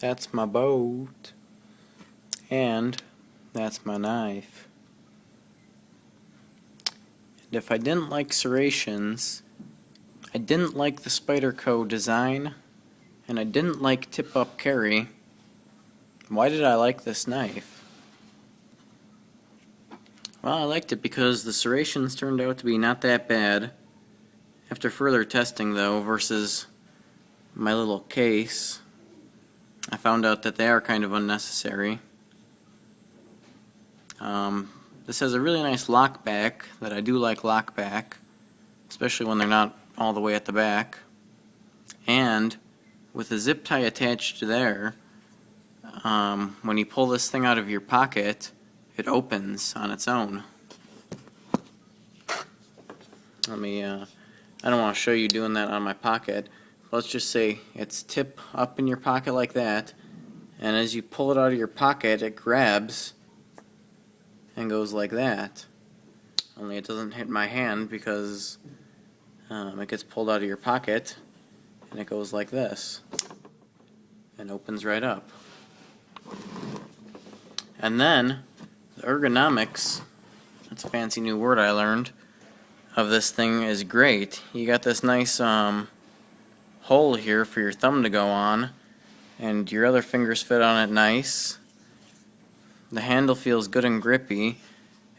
That's my boat. And that's my knife. And if I didn't like serrations, I didn't like the Spyderco design, and I didn't like tip-up carry, why did I like this knife? Well, I liked it because the serrations turned out to be not that bad. After further testing, though, versus my little case, I found out that they are kind of unnecessary. This has a really nice lock back that I do like lock back, especially when they're not all the way at the back. And with a zip tie attached to there, when you pull this thing out of your pocket, it opens on its own. I don't want to show you doing that on my pocket. Let's just say it's tip up in your pocket like that, and as you pull it out of your pocket, it grabs and goes like that. Only it doesn't hit my hand because it gets pulled out of your pocket and it goes like this and opens right up. And then the ergonomics, that's a fancy new word I learned, of this thing is great. You got this nice hole here for your thumb to go on, and your other fingers fit on it nice. The handle feels good and grippy.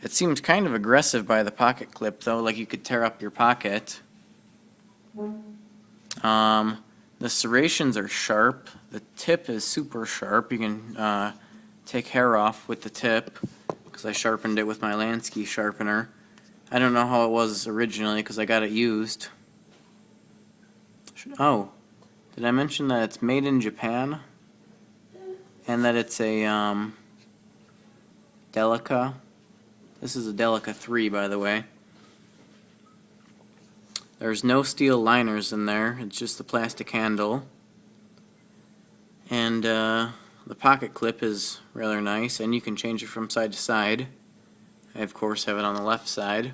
It seems kind of aggressive by the pocket clip though, like you could tear up your pocket. The serrations are sharp. The tip is super sharp. You can take hair off with the tip because I sharpened it with my Lansky sharpener. I don't know how it was originally because I got it used. Oh, did I mention that it's made in Japan? And that it's a Delica. This is a Delica 3, by the way. There's no steel liners in there. It's just the plastic handle. And the pocket clip is rather nice, and you can change it from side to side. I, of course, have it on the left side.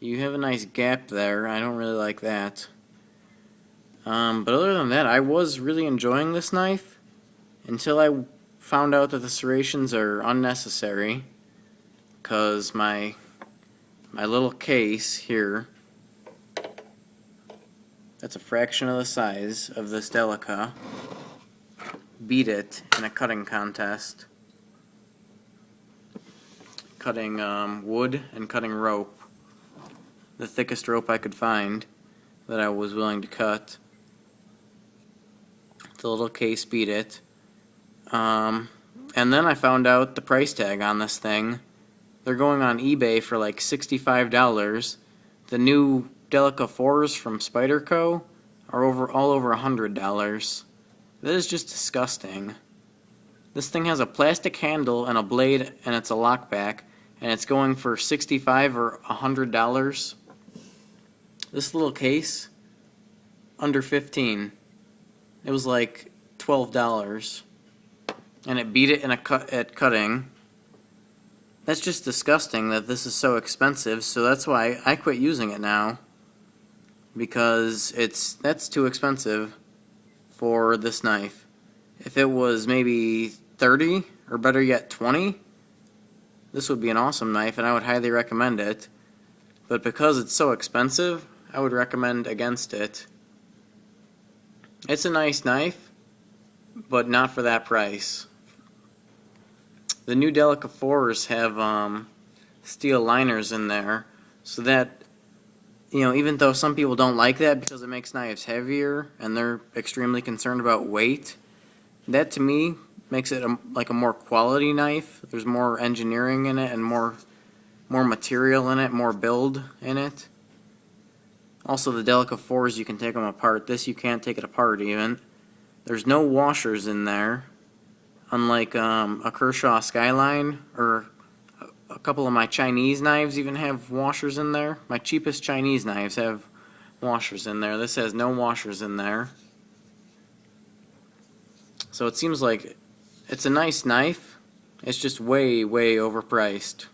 You have a nice gap there. I don't really like that. But other than that, I was really enjoying this knife until I found out that the serrations are unnecessary, because my little case here, that's a fraction of the size of this Delica, beat it in a cutting contest. Cutting wood and cutting rope. The thickest rope I could find that I was willing to cut. The little case beat it. And then I found out the price tag on this thing. They're going on eBay for like $65. The new Delica 4s from Spyderco are all over $100. That is just disgusting. This thing has a plastic handle and a blade, and it's a lockback, and it's going for $65 or $100. This little case, under $15. It was like $12, and it beat it in at cutting. That's just disgusting that this is so expensive. So that's why I quit using it now, because that's too expensive for this knife. If it was maybe 30 or better yet 20, this would be an awesome knife and I would highly recommend it. But because it's so expensive, I would recommend against it. It's a nice knife, but not for that price. The new Delica 4s have steel liners in there, so that, even though some people don't like that because it makes knives heavier and they're extremely concerned about weight, that to me makes it like a more quality knife. There's more engineering in it and more material in it, more build in it. Also, the Delica 4s, you can take them apart. This, you can't take it apart even. There's no washers in there, unlike a Kershaw Skyline, or a couple of my Chinese knives even have washers in there. My cheapest Chinese knives have washers in there. This has no washers in there. So it seems like it's a nice knife. It's just way, way overpriced.